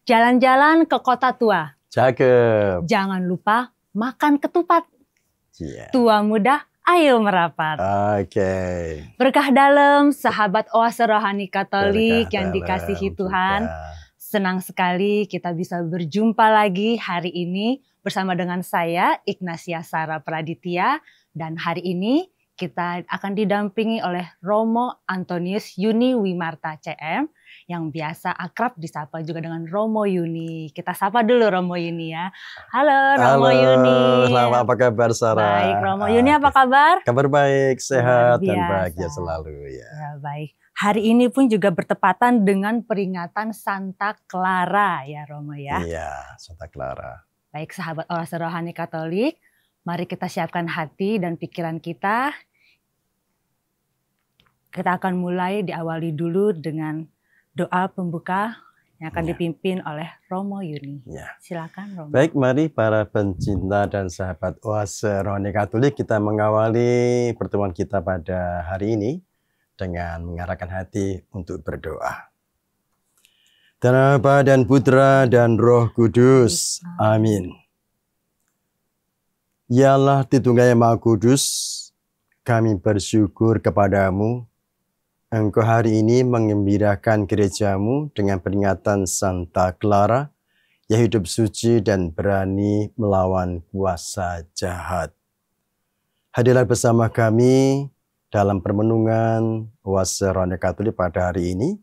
Jalan-jalan ke kota tua. Cakep. Jangan lupa makan ketupat. Yeah. Tua muda, ayo merapat. Oke. Berkah dalam sahabat Oase Rohani Katolik Berkah yang dalam dikasihi juga. Tuhan. Senang sekali kita bisa berjumpa lagi hari ini bersama dengan saya Ignacia Sara Praditya. Dan hari ini kita akan didampingi oleh Romo Antonius Yuni Wimarta CM yang biasa akrab disapa juga dengan Romo Yuni. Kita sapa dulu Romo Yuni ya. Halo Romo Yuni. Selamat, apa kabar Sarah? Baik, Romo Yuni apa kabar? Kabar baik, sehat dan biasa. bahagia selalu ya. Ya, baik. Hari ini pun juga bertepatan dengan peringatan Santa Clara ya Romo ya. Iya, Santa Clara. Baik sahabat Oase Rohani Katolik, mari kita siapkan hati dan pikiran kita. Kita akan mulai diawali dulu dengan doa pembuka yang akan dipimpin oleh Romo Yuni. Ya. Silakan Romo. Baik, mari para pencinta dan sahabat Oase Rohani Katolik, kita mengawali pertemuan kita pada hari ini dengan mengarahkan hati untuk berdoa. Dan Bapa dan Putra dan Roh Kudus. Amin. Ya Allah, Tritunggal yang Maha Kudus, kami bersyukur kepadamu. Engkau hari ini mengembirakan gerejamu dengan peringatan Santa Clara yang hidup suci dan berani melawan kuasa jahat. Hadirlah bersama kami dalam permenungan Oase Rohani Katolik pada hari ini.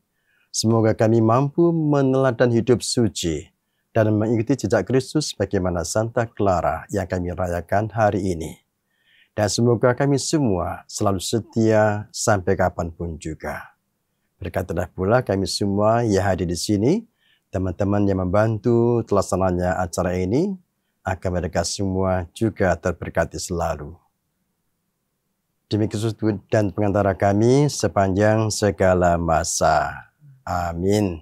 Semoga kami mampu meneladan hidup suci dan mengikuti jejak Kristus bagaimana Santa Clara yang kami rayakan hari ini. Dan semoga kami semua selalu setia sampai kapanpun juga. Berkatilah pula kami semua yang hadir di sini, teman-teman yang membantu terlaksananya acara ini, agar mereka semua juga terberkati selalu. Demi Kristus dan pengantara kami sepanjang segala masa. Amin.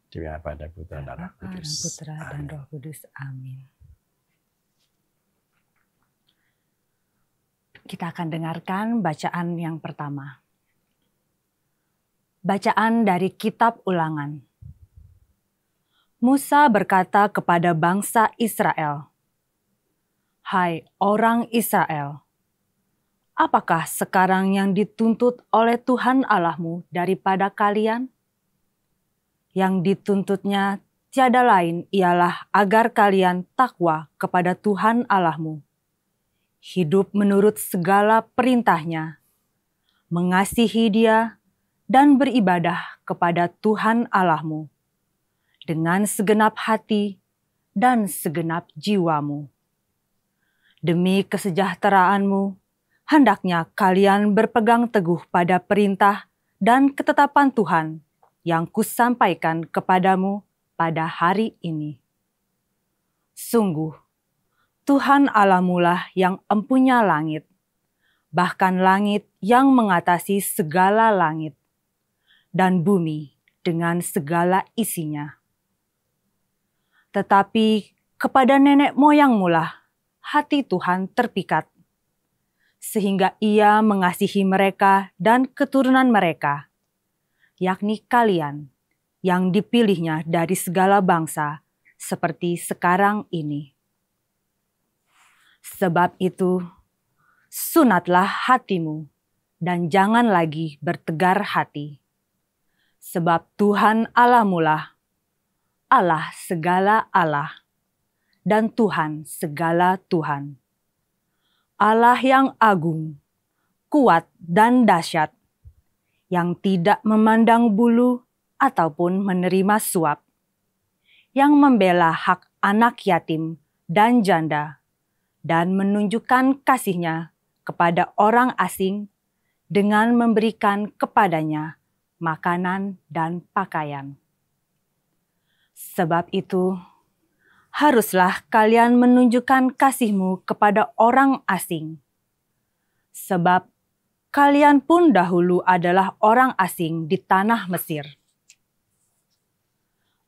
Demi Bapa dan Putra dan Roh Kudus. Putra dan Roh Kudus. Amin. Kita akan dengarkan bacaan yang pertama. Bacaan dari Kitab Ulangan. Musa berkata kepada bangsa Israel, "Hai orang Israel, apakah sekarang yang dituntut oleh Tuhan Allahmu daripada kalian? Yang dituntutnya tiada lain ialah agar kalian takwa kepada Tuhan Allahmu, hidup menurut segala perintahnya, mengasihi Dia, dan beribadah kepada Tuhan Allahmu dengan segenap hati dan segenap jiwamu. Demi kesejahteraanmu, hendaknya kalian berpegang teguh pada perintah dan ketetapan Tuhan yang kusampaikan kepadamu pada hari ini. Sungguh, Tuhan Allahmulah yang empunya langit, bahkan langit yang mengatasi segala langit, dan bumi dengan segala isinya. Tetapi kepada nenek moyangmulah hati Tuhan terpikat, sehingga Ia mengasihi mereka dan keturunan mereka, yakni kalian yang dipilihnya dari segala bangsa seperti sekarang ini. Sebab itu, sunatlah hatimu dan jangan lagi bertegar hati. Sebab Tuhan Allahmulah, Allah segala Allah, dan Tuhan segala Tuhan. Allah yang agung, kuat dan dahsyat, yang tidak memandang bulu ataupun menerima suap, yang membela hak anak yatim dan janda, dan menunjukkan kasih-Nya kepada orang asing dengan memberikan kepadanya makanan dan pakaian. Sebab itu, haruslah kalian menunjukkan kasih-Mu kepada orang asing, sebab kalian pun dahulu adalah orang asing di tanah Mesir.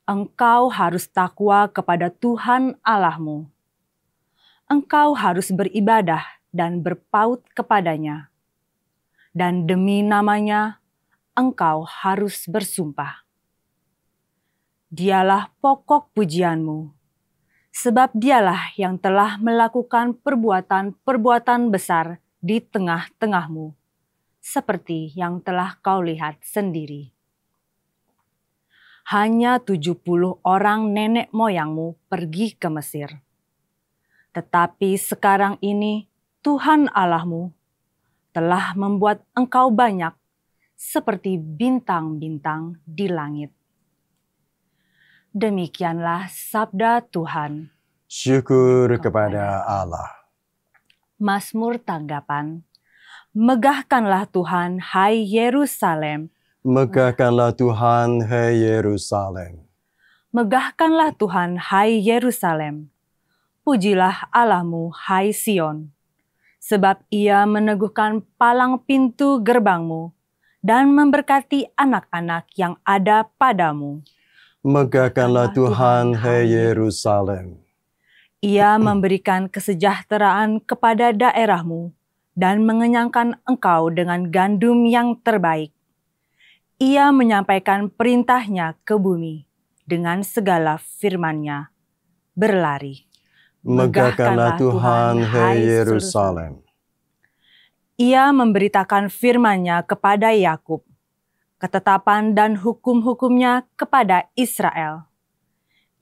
Engkau harus takwa kepada Tuhan Allahmu. Engkau harus beribadah dan berpaut kepadanya. Dan demi namanya, engkau harus bersumpah. Dialah pokok pujianmu, sebab dialah yang telah melakukan perbuatan-perbuatan besar di tengah-tengahmu, seperti yang telah kau lihat sendiri. Hanya 70 orang nenek moyangmu pergi ke Mesir. Tetapi sekarang ini Tuhan Allahmu telah membuat engkau banyak seperti bintang-bintang di langit. Demikianlah sabda Tuhan. Syukur kepada Allah. Mazmur tanggapan. Megahkanlah Tuhan, hai Yerusalem. Megahkanlah Tuhan, hai Yerusalem. Megahkanlah Tuhan, hai Yerusalem. Pujilah Allahmu, hai Sion. Sebab ia meneguhkan palang pintu gerbangmu dan memberkati anak-anak yang ada padamu. Megahkanlah Tuhan, hai Yerusalem. Ia memberikan kesejahteraan kepada daerahmu dan mengenyangkan engkau dengan gandum yang terbaik. Ia menyampaikan perintahnya ke bumi dengan segala firman-Nya. Berlari. Megahkanlah Tuhan, hai Yerusalem. Ia memberitakan firman-Nya kepada Yakub, ketetapan dan hukum-hukumnya kepada Israel.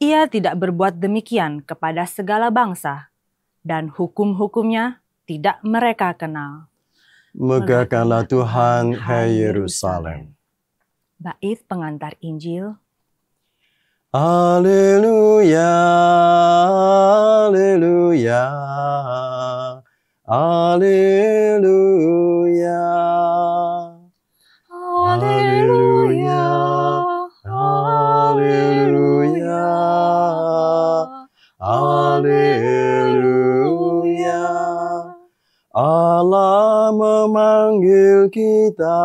Ia tidak berbuat demikian kepada segala bangsa, dan hukum-hukumnya tidak mereka kenal. Megahkanlah Tuhan, hai Yerusalem. Bait pengantar Injil. Haleluya, haleluya, haleluya. Haleluya, haleluya, haleluya. Allah memanggil kita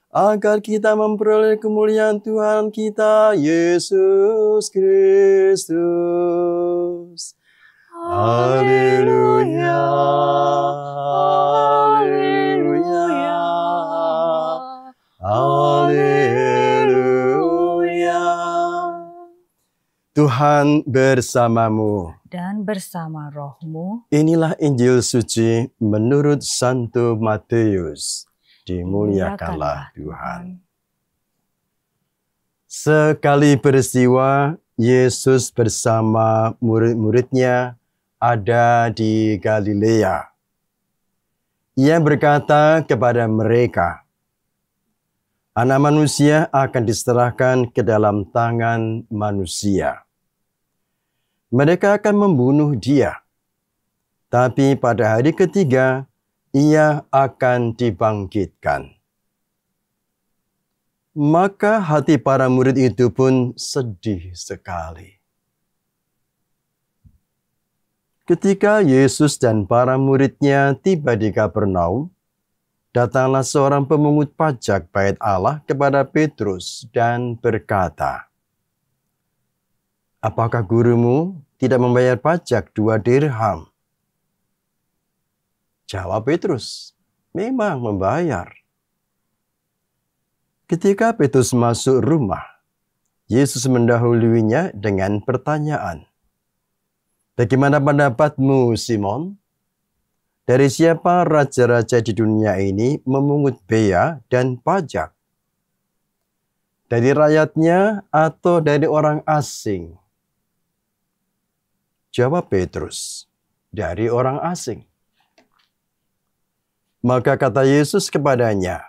agar kita memperoleh kemuliaan Tuhan kita Yesus Kristus. Haleluya, haleluya, haleluya. Tuhan bersamamu. Dan bersama rohmu. Inilah Injil suci menurut Santo Matius. Dimuliakanlah Tuhan. Sekali peristiwa, Yesus bersama murid-muridnya ada di Galilea. Ia berkata kepada mereka, Anak manusia akan diserahkan ke dalam tangan manusia. Mereka akan membunuh dia. Tapi pada hari ketiga, ia akan dibangkitkan. Maka hati para murid itu pun sedih sekali. Ketika Yesus dan para muridnya tiba di Kapernaum, datanglah seorang pemungut pajak bait Allah kepada Petrus dan berkata, Apakah gurumu tidak membayar pajak 2 dirham? Jawab Petrus, memang membayar. Ketika Petrus masuk rumah, Yesus mendahuluinya dengan pertanyaan, Bagaimana pendapatmu, Simon? Dari siapa raja-raja di dunia ini memungut bea dan pajak? Dari rakyatnya atau dari orang asing? Jawab Petrus, dari orang asing. Maka kata Yesus kepadanya,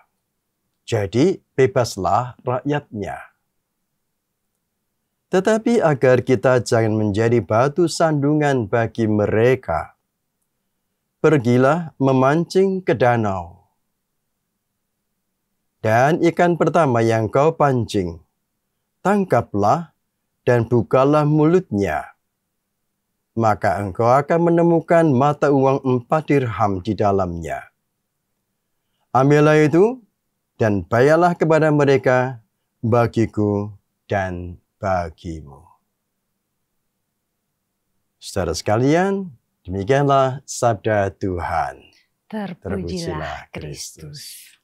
jadi bebaslah rakyatnya. Tetapi agar kita jangan menjadi batu sandungan bagi mereka, pergilah memancing ke danau. Dan ikan pertama yang kau pancing, tangkaplah dan bukalah mulutnya. Maka engkau akan menemukan mata uang 4 dirham di dalamnya. Ambillah itu dan bayarlah kepada mereka, bagiku dan bagimu. Saudara sekalian, demikianlah sabda Tuhan. Terpujilah Kristus.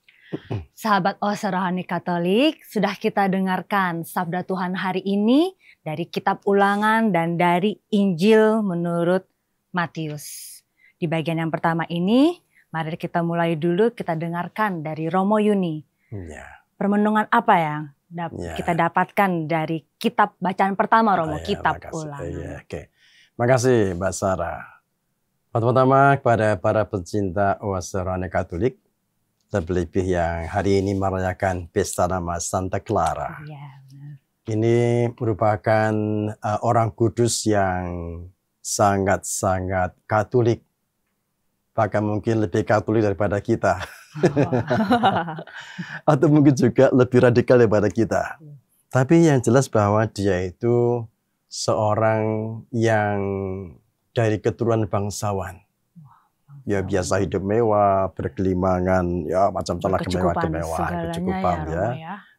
Sahabat Oase Rohani Katolik, sudah kita dengarkan sabda Tuhan hari ini dari Kitab Ulangan dan dari Injil menurut Matius. Di bagian yang pertama ini, mari kita mulai dulu, kita dengarkan dari Romo Yuni. Ya. Permenungan apa yang kita dapatkan dari kitab bacaan pertama Romo, Kitab Ulangan. Ya, oke. Makasih Mbak Sarah. Pertama kepada para pecinta Oase Rohani Katolik, terlebih yang hari ini merayakan pesta nama Santa Clara. Ya, ini merupakan orang kudus yang sangat-sangat Katolik. Bahkan mungkin lebih Katolik daripada kita. Atau mungkin juga lebih radikal daripada kita. Tapi yang jelas bahwa dia itu seorang yang dari keturunan bangsawan. Ya biasa hidup mewah, berkelimangan, ya macam-macam kemewahan, kecukupan ya.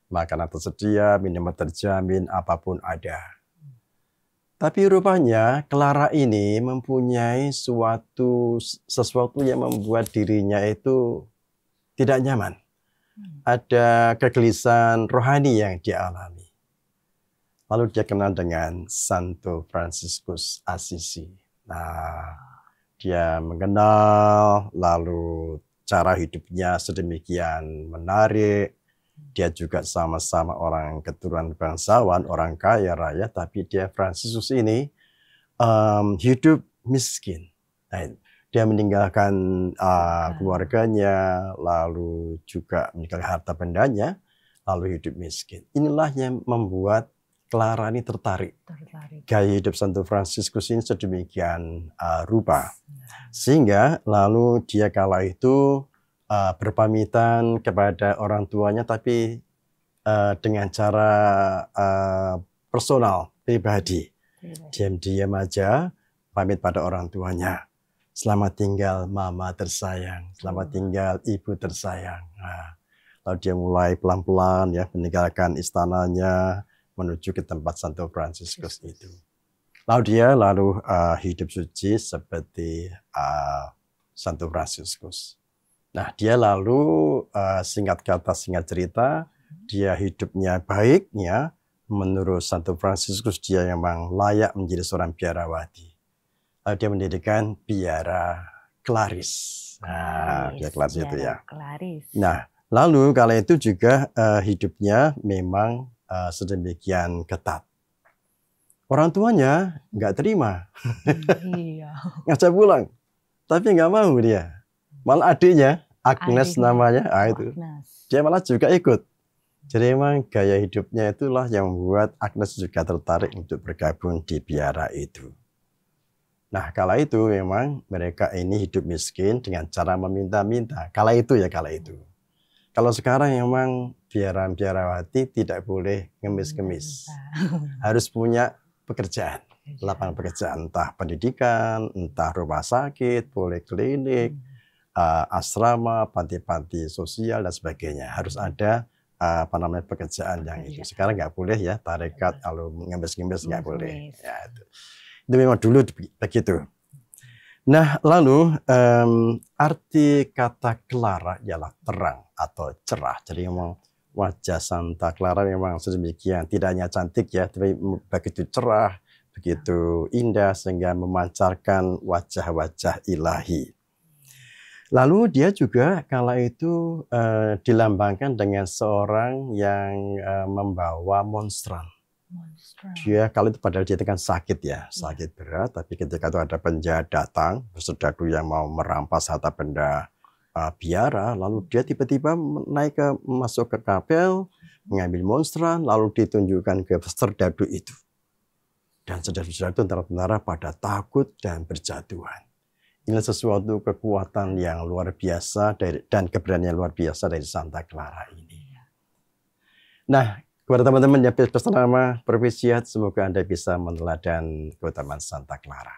Makanan tersedia, minuman terjamin, apapun ada. Tapi rupanya Clara ini mempunyai sesuatu yang membuat dirinya itu tidak nyaman. Ada kegelisahan rohani yang dia alami. Lalu dia kenal dengan Santo Fransiskus Assisi. Nah, dia mengenal, lalu cara hidupnya sedemikian menarik. Dia juga sama-sama orang keturunan bangsawan, orang kaya raya, tapi dia Fransiskus ini hidup miskin. Nah, dia meninggalkan keluarganya, lalu juga meninggalkan harta bendanya, lalu hidup miskin. Inilah yang membuat Clara ini tertarik. Gaya hidup Santo Fransiskus ini sedemikian rupa. Sehingga lalu dia kala itu berpamitan kepada orang tuanya, tapi dengan cara personal, pribadi. Diam-diam aja pamit pada orang tuanya. Selamat tinggal mama tersayang, selamat tinggal ibu tersayang. Nah, lalu dia mulai pelan-pelan ya meninggalkan istananya, menuju ke tempat Santo Fransiskus itu. Lalu dia hidup suci seperti Santo Fransiskus. Nah, dia lalu singkat kata, singkat cerita, dia hidupnya baiknya menurut Santo Fransiskus dia memang layak menjadi seorang biarawati. Lalu dia mendirikan biara Klaris. Nah, biara Klaris itu ya. Nah, lalu kala itu juga hidupnya memang sedemikian ketat. Orang tuanya nggak terima, ngajak pulang, tapi nggak mau dia. Malah adiknya, Agnes namanya, itu dia malah juga ikut. Jadi memang gaya hidupnya itulah yang membuat Agnes juga tertarik untuk bergabung di biara itu. Nah, kala itu memang mereka ini hidup miskin dengan cara meminta-minta. Kala itu. Kalau sekarang memang biarawati tidak boleh ngemis-ngemis. Harus punya pekerjaan, lapangan pekerjaan, entah pendidikan, entah rumah sakit, poliklinik, asrama, panti-panti sosial dan sebagainya. Harus ada pekerjaan yang itu. Sekarang nggak boleh ya, tarekat, kalau ngemis-ngemis nggak boleh. Ya, itu memang dulu begitu. Nah, lalu arti kata Clara ialah terang atau cerah. Jadi memang wajah Santa Clara memang sedemikian, tidak hanya cantik ya, tapi begitu cerah, begitu indah sehingga memancarkan wajah-wajah ilahi. Lalu dia juga kala itu dilambangkan dengan seorang yang membawa monstran. Dia kalau itu padahal dia kan sakit ya, sakit berat, tapi ketika itu ada penjahat datang, berserdadu yang mau merampas harta benda biara, lalu dia tiba-tiba masuk ke kapel, mengambil monstran, lalu ditunjukkan ke serdadu itu. Dan serdadu-serdadu tentara-tentara pada takut dan berjatuhan. Ini sesuatu kekuatan yang luar biasa dan keberanian luar biasa dari Santa Clara ini. Nah, kepada teman-teman yang pesta nama Perpisiat, semoga Anda bisa meneladani keutamaan Santa Clara.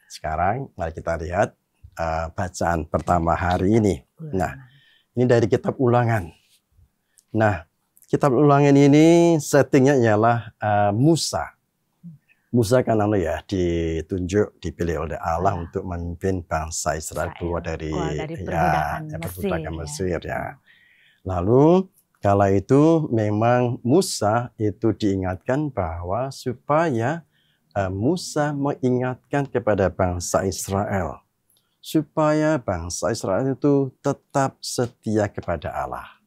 Sekarang mari kita lihat bacaan pertama hari ini. Nah, ini dari Kitab Ulangan. Nah, Kitab Ulangan ini settingnya ialah Musa. Musa kan ditunjuk, dipilih oleh Allah untuk memimpin bangsa Israel keluar dari perbudakan Mesir ya. Lalu kala itu memang Musa itu diingatkan bahwa supaya Musa mengingatkan kepada bangsa Israel supaya bangsa Israel itu tetap setia kepada Allah,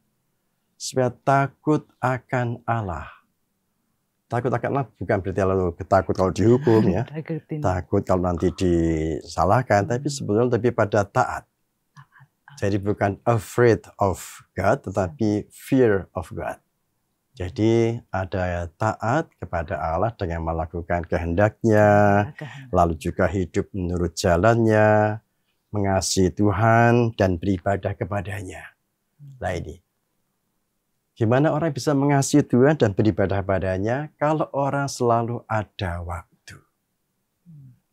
supaya takut akan Allah. Takut akan Allah bukan berarti lalu takut kalau dihukum ya, takut kalau nanti disalahkan, tapi sebetulnya lebih pada taat. Jadi bukan afraid of God, tetapi fear of God. Jadi ada taat kepada Allah dengan melakukan kehendaknya, lalu juga hidup menurut jalannya, mengasihi Tuhan dan beribadah kepadanya. Nah ini, gimana orang bisa mengasihi Tuhan dan beribadah kepadanya kalau orang selalu ada waktu.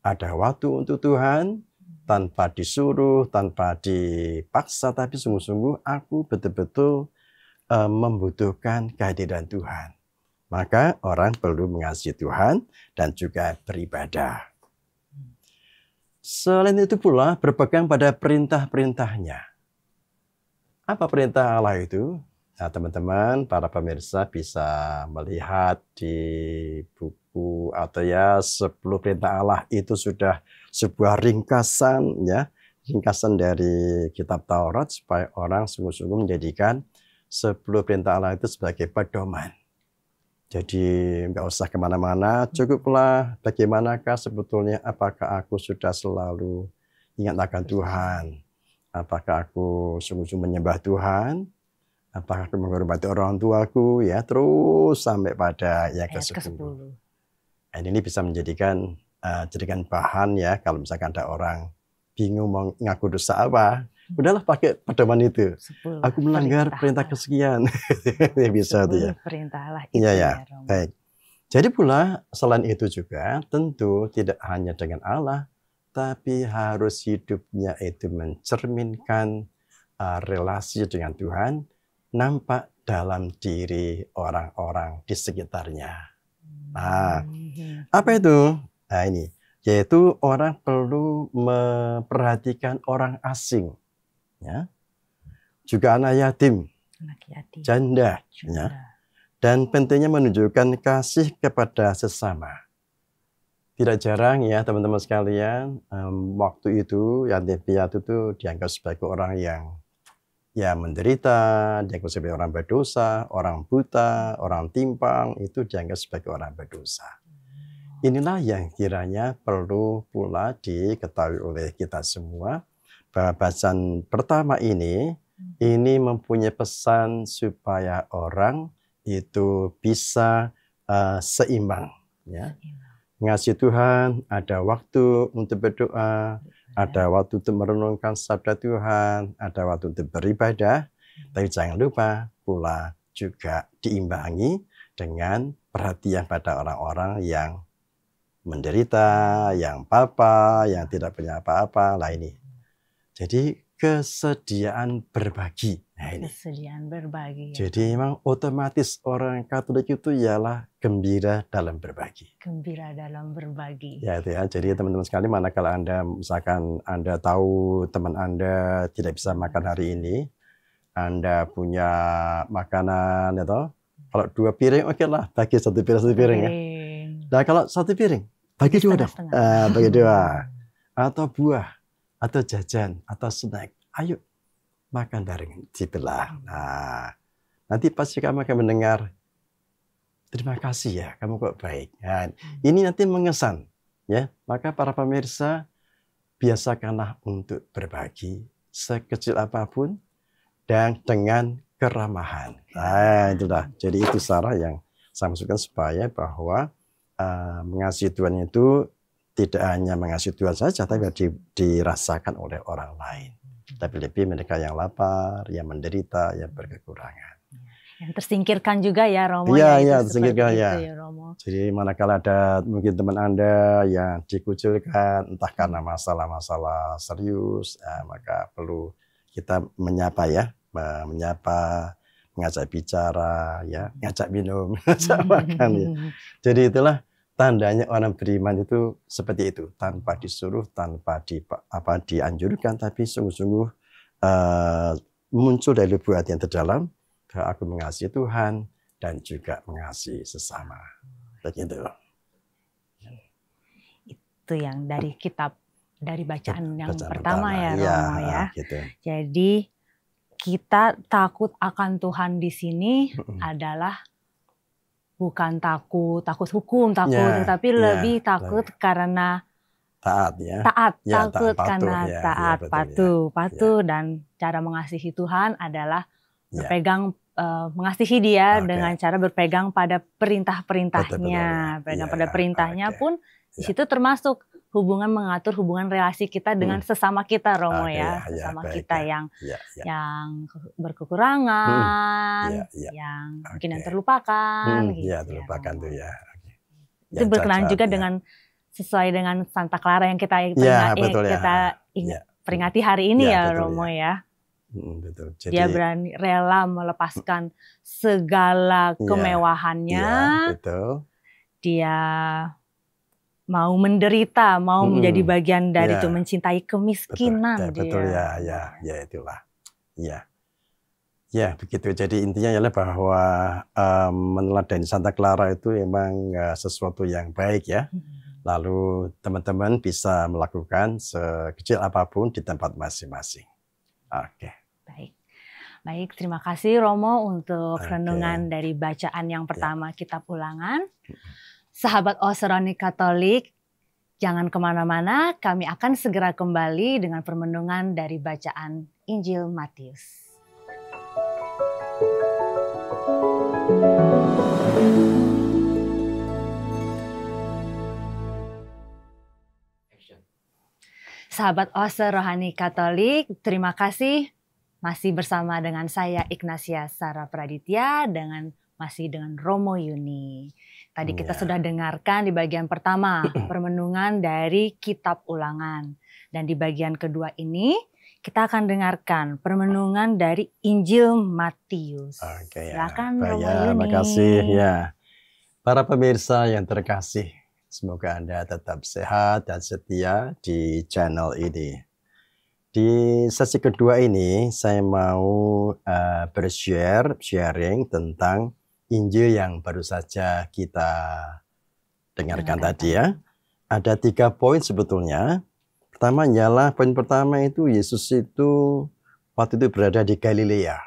Ada waktu untuk Tuhan, tanpa disuruh, tanpa dipaksa, tapi sungguh-sungguh aku betul-betul membutuhkan kehadiran Tuhan. Maka orang perlu mengasihi Tuhan dan juga beribadah. Selain itu pula berpegang pada perintah-perintahnya. Apa perintah Allah itu? Nah, teman-teman, para pemirsa bisa melihat di buku atau ya 10 perintah Allah itu sudah sebuah ringkasan ya, ringkasan dari kitab Taurat supaya orang sungguh-sungguh menjadikan 10 perintah Allah itu sebagai pedoman. Jadi nggak usah kemana-mana, cukuplah bagaimanakah sebetulnya apakah aku sudah selalu ingat akan Tuhan, apakah aku sungguh-sungguh menyembah Tuhan, apakah aku menghormati orang tuaku, ya terus sampai pada yang ke-10. Dan ini bisa menjadikan jadikan bahan ya kalau misalkan ada orang bingung mau ngaku dosa apa. Udahlah pakai pedoman itu. Aku melanggar perintah kesekian. Bisa tuh ya. Perintah Allah itu ya. Baik. Jadi pula selain itu juga tentu tidak hanya dengan Allah, tapi harus hidupnya itu mencerminkan relasi dengan Tuhan nampak dalam diri orang-orang di sekitarnya. Nah, apa itu? Nah ini, yaitu orang perlu memperhatikan orang asing. Ya, juga anak yatim, janda, ya, dan pentingnya menunjukkan kasih kepada sesama. Tidak jarang ya teman-teman sekalian, waktu itu yatim piatu itu dianggap sebagai orang yang menderita, dianggap sebagai orang berdosa, orang buta, orang timpang, itu dianggap sebagai orang berdosa. Inilah yang kiranya perlu pula diketahui oleh kita semua. Bacaan pertama ini mempunyai pesan supaya orang itu bisa seimbang. Ya. Mengasihi Tuhan, ada waktu untuk berdoa, ada waktu untuk merenungkan sabda Tuhan, ada waktu untuk beribadah, tapi jangan lupa pula juga diimbangi dengan perhatian pada orang-orang yang menderita, yang apa-apa, yang tidak punya apa-apa. Lah ini. Jadi kesediaan berbagi. Nah ini. Kesediaan berbagi. Jadi memang otomatis orang Katolik itu ialah gembira dalam berbagi. Gembira dalam berbagi. Ya itu ya. Jadi teman-teman sekalian, manakala Anda misalkan Anda tahu teman Anda tidak bisa makan hari ini, Anda punya makanan itu, kalau 2 piring oke lah, bagi 1 piring ya. Nah kalau 1 piring, bagi 2 dong. Bagi 2. Atau buah. Atau jajan, atau snack, ayo makan bareng, dibelah. Nah, nanti pasti kamu akan mendengar, terima kasih ya, kamu kok baik. Nah, ini nanti mengesan, ya. Maka para pemirsa, biasakanlah untuk berbagi sekecil apapun dan dengan keramahan. Nah, itulah. Jadi itu cara yang saya maksudkan supaya bahwa mengasihi Tuhan itu tidak hanya mengasihi Tuhan saja, tapi dirasakan oleh orang lain. Tapi lebih mereka yang lapar, yang menderita, yang berkekurangan. Yang tersingkirkan juga ya Romo. Iya, tersingkirkan ya. Romo. Jadi manakala ada mungkin teman Anda yang dikucilkan, entah karena masalah-masalah serius, maka perlu kita menyapa ya, mengajak bicara, ya, ngajak minum, ngajak makan ya. Jadi itulah tandanya orang beriman itu seperti itu, tanpa disuruh, tanpa dianjurkan, tapi sungguh-sungguh muncul dari lubuk hati yang terdalam, bahwa aku mengasihi Tuhan dan juga mengasihi sesama. Begitu. Itu yang dari kitab, dari bacaan yang Bacaan pertama ya Iya, Romo ya. gitu. Jadi kita takut akan Tuhan di sini adalah bukan takut hukum, tetapi lebih takut karena taat ya. takut karena taat, patuh, ya. dan cara mengasihi Tuhan adalah berpegang, mengasihi Dia dengan cara berpegang pada perintah-perintahnya. Berpegang pada perintahnya pun di situ termasuk hubungan, mengatur hubungan relasi kita dengan sesama kita, Romo sesama kita yang berkekurangan, yang mungkin yang terlupakan. Terlupakan tuh ya. Itu berkenaan juga dengan sesuai dengan Santa Clara yang kita peringati hari ini Romo ya. Betul. Jadi, dia berani rela melepaskan segala kemewahannya. Betul. Dia mau menderita, mau menjadi bagian dari itu, mencintai kemiskinan. Betul ya, itulah. Ya, begitu. Jadi intinya adalah bahwa meneladani Santa Clara itu memang sesuatu yang baik ya. Lalu teman-teman bisa melakukan sekecil apapun di tempat masing-masing. Oke. Baik, terima kasih Romo untuk renungan dari bacaan yang pertama kitab Ulangan. Sahabat Oseroni Katolik, jangan kemana-mana, kami akan segera kembali dengan permenungan dari bacaan Injil Matius. Sahabat Oser Rohani Katolik, terima kasih masih bersama dengan saya Ignasia Sara Praditya masih dengan Romo Yuni. Tadi kita sudah dengarkan di bagian pertama permenungan dari kitab Ulangan, dan di bagian kedua ini kita akan dengarkan permenungan dari Injil Matius. Silakan Romo Yuni. Terima kasih ya. Para pemirsa yang terkasih, semoga Anda tetap sehat dan setia di channel ini. Di sesi kedua ini saya mau sharing tentang Injil yang baru saja kita dengarkan tadi ya. Ada 3 poin sebetulnya. Pertama ialah poin pertama itu Yesus itu waktu itu berada di Galilea.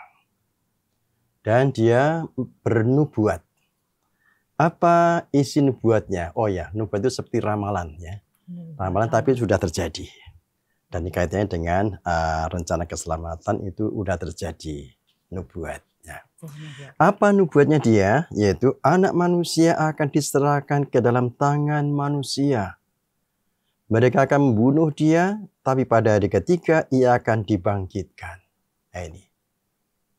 Dan dia bernubuat. Apa isi nubuatnya? Oh ya, nubuat itu seperti ramalan ya. Ramalan tapi sudah terjadi. Dan dikaitnya dengan rencana keselamatan itu sudah terjadi nubuat. Apa nubuatnya dia? Yaitu anak manusia akan diserahkan ke dalam tangan manusia. Mereka akan membunuh dia, tapi pada hari ketiga ia akan dibangkitkan. Nah ini.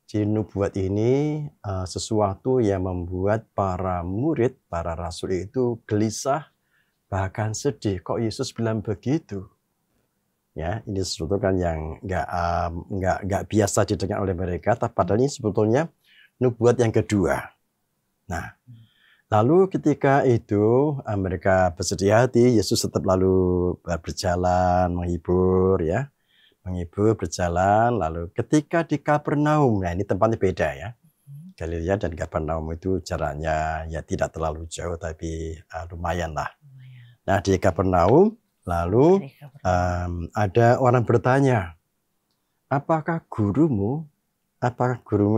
Jadi nubuat ini sesuatu yang membuat para murid, para rasul itu gelisah, bahkan sedih. Kok Yesus bilang begitu? Ya, ini sesuatu kan yang nggak biasa didengar oleh mereka. Padahal ini sebetulnya nubuat yang kedua. Nah, lalu ketika itu mereka bersedih hati, Yesus tetap lalu berjalan, menghibur ya. Menghibur, berjalan, lalu ketika di Kapernaum, nah ini tempatnya beda ya. Galilea dan Kapernaum itu jaraknya ya tidak terlalu jauh, tapi lumayan lah. Nah di Kapernaum, lalu ada orang bertanya, apakah gurumu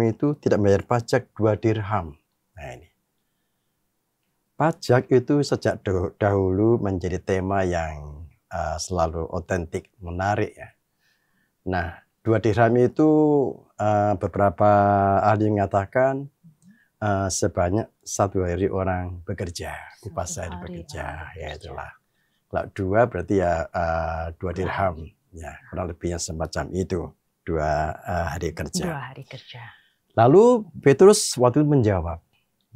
itu tidak bayar pajak 2 dirham? Nah ini. Pajak itu sejak dahulu menjadi tema yang selalu otentik, menarik ya. Nah, 2 dirham itu beberapa ahli mengatakan sebanyak 1 hari orang bekerja, upah sehari bekerja, ya itulah. Kalau 2 berarti ya 2 dirham, ya kurang lebihnya semacam itu, 2 hari kerja. 2 hari kerja. Lalu Petrus waktu itu menjawab,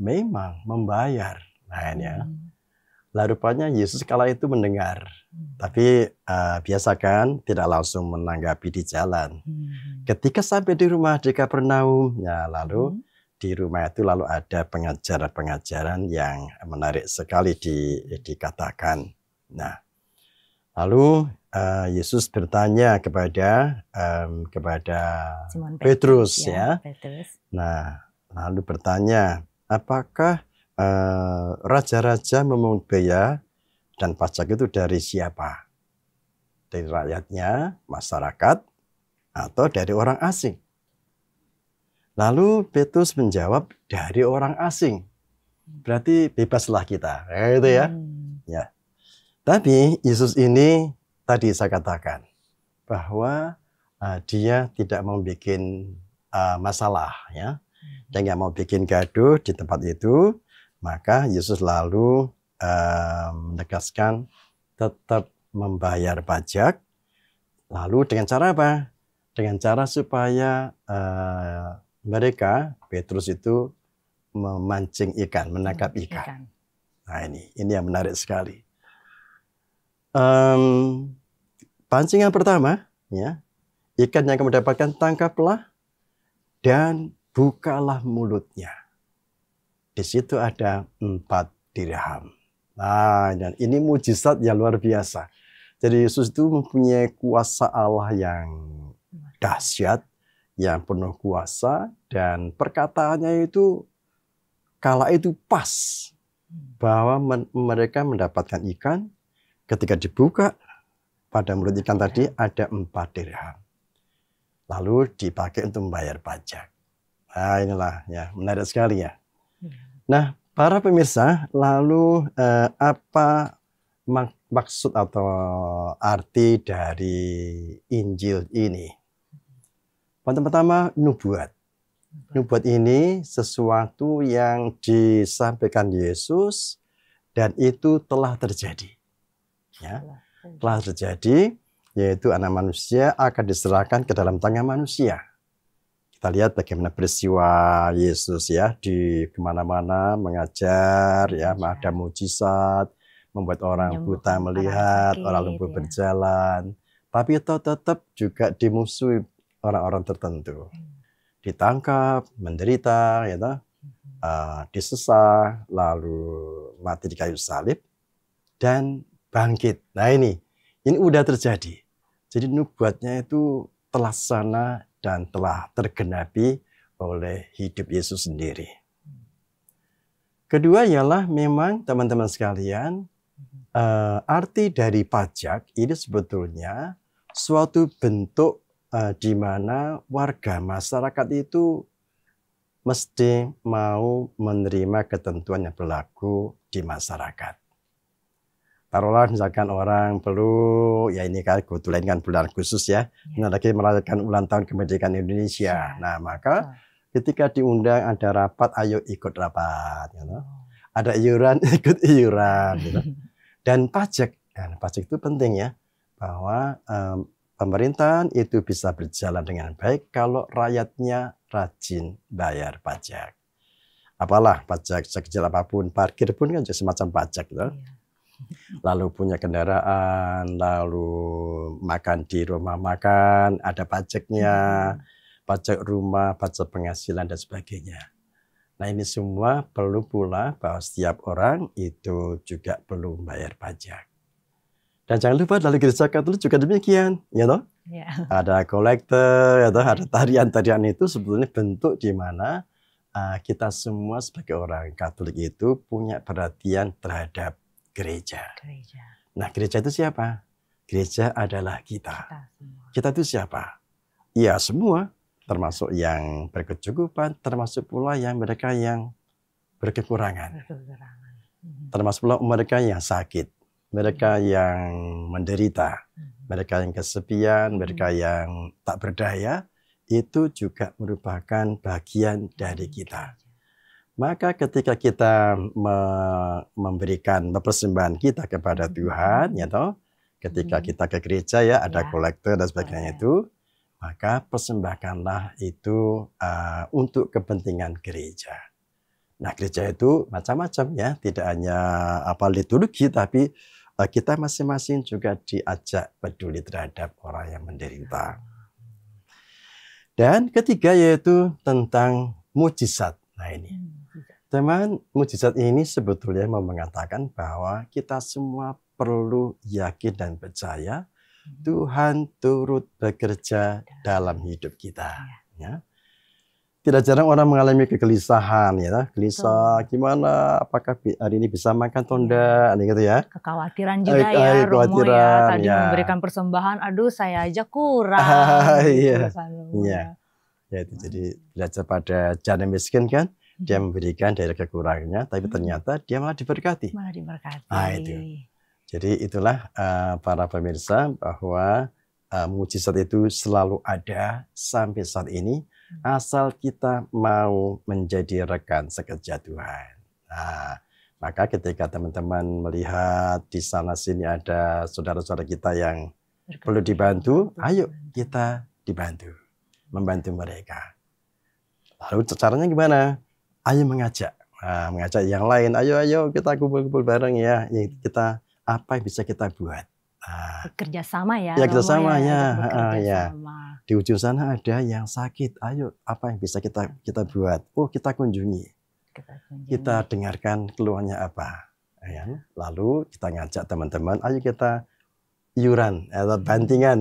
memang membayar. Nah ini ya. Lalu rupanya Yesus kala itu mendengar, tapi biasa kan tidak langsung menanggapi di jalan. Ketika sampai di rumah di Kapernaum, ya lalu di rumah itu lalu ada pengajaran-pengajaran yang menarik sekali dikatakan. Nah, Lalu Yesus bertanya kepada Simon Petrus ya. Petrus. Nah, lalu bertanya, apakah raja-raja memungut biaya dan pajak itu dari siapa? Dari rakyatnya, masyarakat, atau dari orang asing? Lalu Petrus menjawab, dari orang asing. Berarti bebaslah kita, gitu ya. Ya. Tapi Yesus ini tadi saya katakan bahwa dia tidak mau bikin masalah, ya. Dia nggak mau bikin gaduh di tempat itu. Maka Yesus lalu menegaskan tetap membayar pajak. Lalu dengan cara apa? Dengan cara supaya mereka, Petrus itu memancing ikan, menangkap ikan. Nah ini yang menarik sekali. Pancingan pertama, ya, ikan yang kamu dapatkan tangkaplah dan bukalah mulutnya. Di situ ada 4 dirham. Nah, dan ini mujizat yang luar biasa. Jadi Yesus itu mempunyai kuasa Allah yang dahsyat, yang penuh kuasa, dan perkataannya itu kala itu pas bahwa mereka mendapatkan ikan. Ketika dibuka pada mulut ikan tadi ada 4 dirham. Lalu dipakai untuk membayar pajak. Nah inilah ya, menarik sekali ya. Nah para pemirsa, lalu apa maksud atau arti dari Injil ini? Pertama, nubuat. Nubuat ini sesuatu yang disampaikan Yesus dan itu telah terjadi. Ya, telah terjadi, yaitu anak manusia akan diserahkan ke dalam tangan manusia. Kita lihat bagaimana peristiwa Yesus ya di kemana-mana mengajar, ya, ada mujizat, membuat orang buta melihat, orang lumpuh berjalan. Tapi tetap juga dimusuhi orang-orang tertentu. Ditangkap, menderita, ya, disesah, lalu mati di kayu salib, dan bangkit. Nah ini udah terjadi. Jadi nubuatnya itu terlaksana dan telah tergenapi oleh hidup Yesus sendiri. Kedua ialah memang teman-teman sekalian, arti dari pajak ini sebetulnya suatu bentuk di mana warga masyarakat itu mesti mau menerima ketentuan yang berlaku di masyarakat. Taruhlah misalkan orang perlu, ya ini kan kebetulan kan bulan khusus ya, nah lagi merayakan ulang tahun kemerdekaan Indonesia. Nah maka ketika diundang ada rapat, ayo ikut rapat, gitu. Ada iuran, ikut iuran, gitu. Dan pajak itu penting ya, bahwa pemerintahan itu bisa berjalan dengan baik kalau rakyatnya rajin bayar pajak. Apalah pajak sekecil apapun, parkir pun kan semacam pajak, gitu. Lalu punya kendaraan, lalu makan di rumah makan, ada pajaknya, pajak rumah, pajak penghasilan, dan sebagainya. Nah ini semua perlu pula bahwa setiap orang itu juga perlu membayar pajak. Dan jangan lupa dalam gereja Katolik juga demikian, ya toh? Ada kolektor, ya toh? Ada tarian-tarian itu sebetulnya bentuk di mana kita semua sebagai orang Katolik itu punya perhatian terhadap gereja. Nah, gereja itu siapa? Gereja adalah kita. Kita itu siapa? Ya, semua. Termasuk yang berkecukupan, termasuk pula yang mereka yang berkekurangan. Termasuk pula mereka yang sakit, mereka yang menderita, mereka yang kesepian, mereka yang tak berdaya, itu juga merupakan bagian dari kita. Maka ketika kita memberikan persembahan kita kepada Tuhan, ya toh, ketika kita ke gereja ya ada kolektor dan sebagainya itu, maka persembahkanlah itu untuk kepentingan gereja. Nah gereja itu macam-macam ya, tidak hanya liturgi, tapi kita masing-masing juga diajak peduli terhadap orang yang menderita. Dan ketiga yaitu tentang mujizat. Nah ini. Teman, mujizat ini sebetulnya mau mengatakan bahwa kita semua perlu yakin dan percaya Tuhan turut bekerja dalam hidup kita. Ya. Tidak jarang orang mengalami kegelisahan, ya, gelisah gimana, apakah hari ini bisa makan atau enggak, gitu ya. Kekhawatiran juga ya, Romo ya. Tadi memberikan persembahan, aduh saya aja kurang. Iya, iya. Ya, itu jadi belajar pada janda miskin kan, dia memberikan dari kekurangannya, tapi ternyata dia malah diberkati. Malah diberkati. Nah, itu. Jadi itulah para pemirsa bahwa mujizat itu selalu ada sampai saat ini. Asal kita mau menjadi rekan sekerja Tuhan. Nah, maka ketika teman-teman melihat di sana sini ada saudara-saudara kita yang perlu dibantu, ayo kita dibantu, membantu mereka. Lalu caranya gimana? Ayo mengajak, mengajak yang lain. Ayo kita kumpul-kumpul bareng ya. Kita apa yang bisa kita buat? Kerjasama ya. Ya kerjasama ya. Ya. Di ujung sana ada yang sakit. Ayo, apa yang bisa kita buat? Oh, kita kunjungi. Kita dengarkan keluhannya apa. Ya. Lalu kita ngajak teman-teman, ayo kita iuran atau bantingan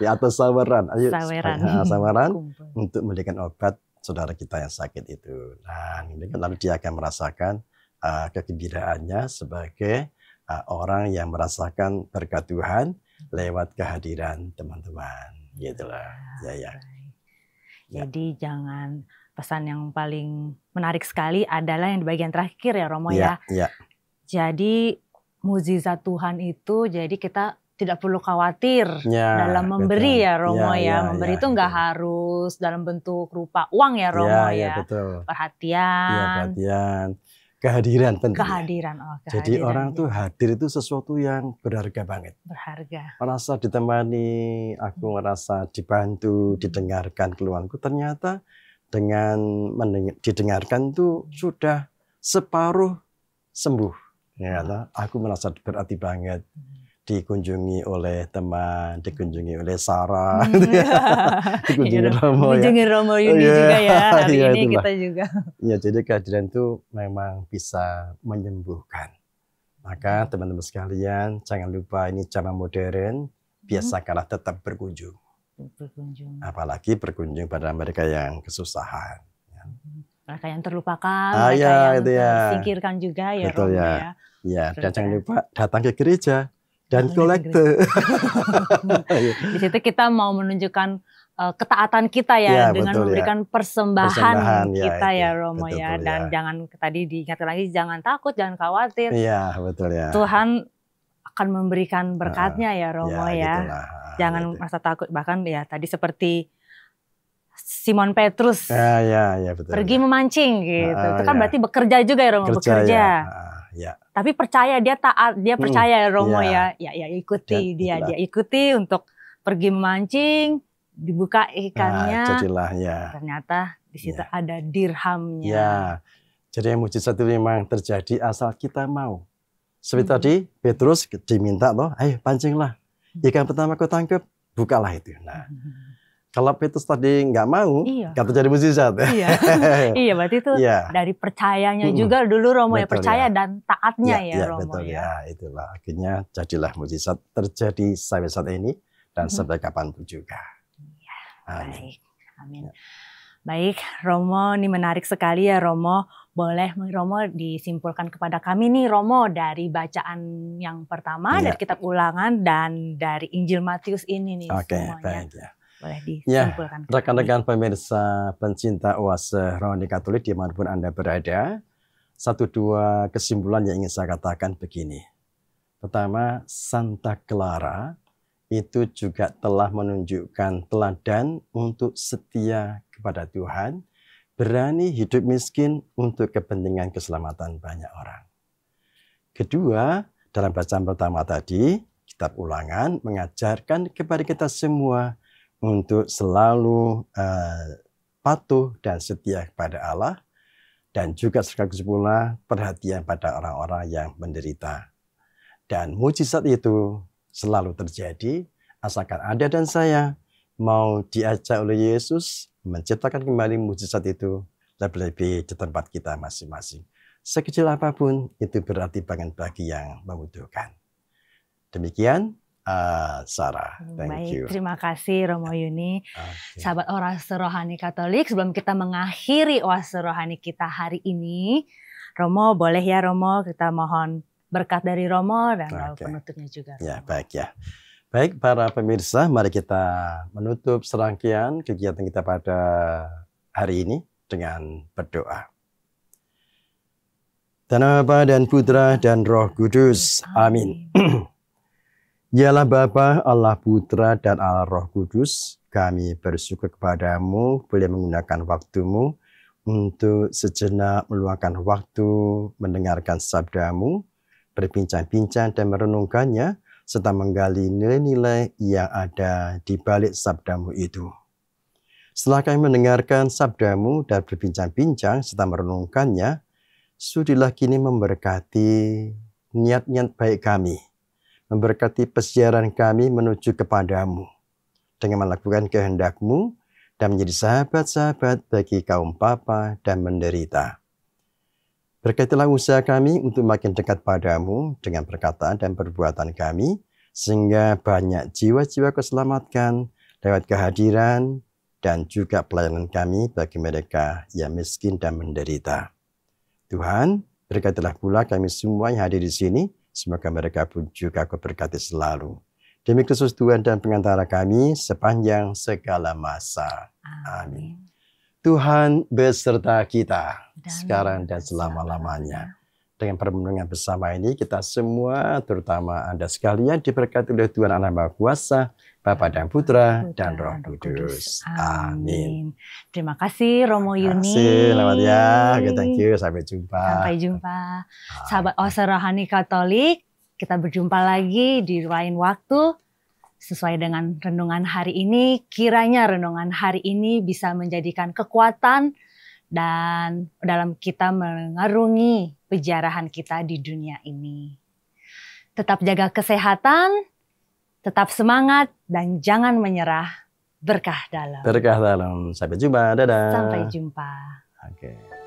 atau saweran. Ayo saweran untuk memberikan obat saudara kita yang sakit itu. Nah, lalu dia akan merasakan kegembiraannya sebagai orang yang merasakan berkat Tuhan lewat kehadiran teman-teman. Gitulah. Ya. Jadi jangan, pesan yang paling menarik sekali adalah yang di bagian terakhir ya Romo ya. Jadi mukjizat Tuhan itu, jadi kita tidak perlu khawatir dalam memberi ya Romo ya. Memberi itu nggak harus dalam bentuk rupa uang ya Romo ya. Perhatian. Kehadiran penting. Kehadiran. Jadi orang tuh hadir itu sesuatu yang berharga banget. Berharga. Merasa ditemani, aku merasa dibantu, didengarkan keluhanku. Ternyata dengan didengarkan itu sudah separuh sembuh. Ya, aku merasa berarti banget. Dikunjungi oleh teman, dikunjungi oleh Sarah, dikunjungi Romo ya. Dikunjungi Romo Yuni juga ya, hari ini itulah. Kita juga. Ya, jadi kehadiran itu memang bisa menyembuhkan. Maka teman-teman sekalian, jangan lupa ini zaman modern, biasakanlah tetap berkunjung. Apalagi berkunjung pada mereka yang kesusahan. Mereka yang terlupakan, mereka yang tersingkirkan juga ya Romo ya. Ya, dan jangan lupa datang ke gereja. Dan kolekte. Di situ kita mau menunjukkan ketaatan kita ya dengan memberikan persembahan kita ya Romo ya. Dan jangan, tadi diingatkan lagi, jangan takut, jangan khawatir. Iya, betul ya. Tuhan akan memberikan berkatnya ya Romo ya. Jangan merasa takut, bahkan ya tadi seperti Simon Petrus betul, pergi memancing gitu. Itu kan berarti bekerja juga ya Romo, bekerja. Tapi percaya, dia taat, dia percaya Romo ya ikuti dia ikuti untuk pergi memancing, dibuka ikannya, ternyata di situ ada dirhamnya. Jadi mujizat itu memang terjadi asal kita mau. Seperti tadi Petrus diminta loh, ayo pancinglah, ikan pertama kau tangkap, bukalah itu. Nah, kalau Petrus tadi nggak mau, nggak terjadi mujizat. Iya, berarti itu dari percayanya juga dulu Romo ya, percaya dan taatnya ya Romo betul ya. Itulah akhirnya jadilah mujizat terjadi sampai saat ini dan sampai kapanpun juga. Amin. Amin. Baik, Romo, ini menarik sekali ya Romo. Boleh Romo disimpulkan kepada kami nih Romo dari bacaan yang pertama dari kitab Ulangan dan dari Injil Matius ini nih semuanya. Baik ya. Boleh disimpulkan. Rekan-rekan pemirsa pencinta oase rohani Katolik dimanapun Anda berada, 1-2 kesimpulan yang ingin saya katakan begini. Pertama, Santa Clara itu juga telah menunjukkan teladan untuk setia kepada Tuhan, berani hidup miskin untuk kepentingan keselamatan banyak orang. Kedua, dalam bacaan pertama tadi, kitab Ulangan mengajarkan kepada kita semua untuk selalu patuh dan setia kepada Allah, dan juga sekaligus pula perhatian pada orang-orang yang menderita. Dan mujizat itu selalu terjadi asalkan Anda dan saya mau diajak oleh Yesus menciptakan kembali mujizat itu lebih-lebih di tempat kita masing-masing. Sekecil apapun itu berarti banget bagi yang membutuhkan. Demikian Sarah. Thank Baik, you. terima kasih Romo Yuni. Okay. Sahabat Oase Rohani Katolik, sebelum kita mengakhiri Oase Rohani kita hari ini, Romo boleh ya Romo, kita mohon berkat dari Romo dan doa penutupnya juga. Romo. Ya, baik ya. Baik para pemirsa, mari kita menutup serangkaian kegiatan kita pada hari ini dengan berdoa. Dan Bapa dan Putra dan Roh Kudus. Amin. Dialah Bapa, Allah Putra dan Allah Roh Kudus. Kami bersyukur kepadamu boleh menggunakan waktumu untuk sejenak meluangkan waktu mendengarkan sabdamu, berbincang-bincang dan merenungkannya, serta menggali nilai-nilai yang ada di balik sabdamu itu. Setelah kami mendengarkan sabdamu dan berbincang-bincang serta merenungkannya, sudilah kini memberkati niat-niat baik kami, memberkati persiaran kami menuju kepadamu, dengan melakukan kehendak-mu dan menjadi sahabat-sahabat bagi kaum papa dan menderita. Berkatilah usaha kami untuk makin dekat padamu dengan perkataan dan perbuatan kami, sehingga banyak jiwa-jiwa keselamatkan lewat kehadiran dan juga pelayanan kami bagi mereka yang miskin dan menderita. Tuhan, berkatilah pula kami semua yang hadir di sini, semoga mereka pun juga Kau berkati selalu. Demi Kristus Tuhan dan pengantara kami sepanjang segala masa. Amin. Tuhan beserta kita sekarang dan selama-lamanya. Dengan permenungan bersama ini kita semua, terutama Anda sekalian, diberkati oleh Tuhan Allah Maha Kuasa, Bapa dan Putra dan Roh Kudus. Amin. Terima kasih Romo Yuni. Selamat ya. Thank you. Sampai jumpa. Sampai jumpa. Sahabat Oase Rohani Katolik, kita berjumpa lagi di lain waktu. Sesuai dengan renungan hari ini, kiranya renungan hari ini bisa menjadikan kekuatan dan dalam kita mengarungi penjarahan kita di dunia ini. Tetap jaga kesehatan, tetap semangat, dan jangan menyerah. Berkah dalam. Berkah dalam. Sampai jumpa. Dadah. Sampai jumpa. Oke.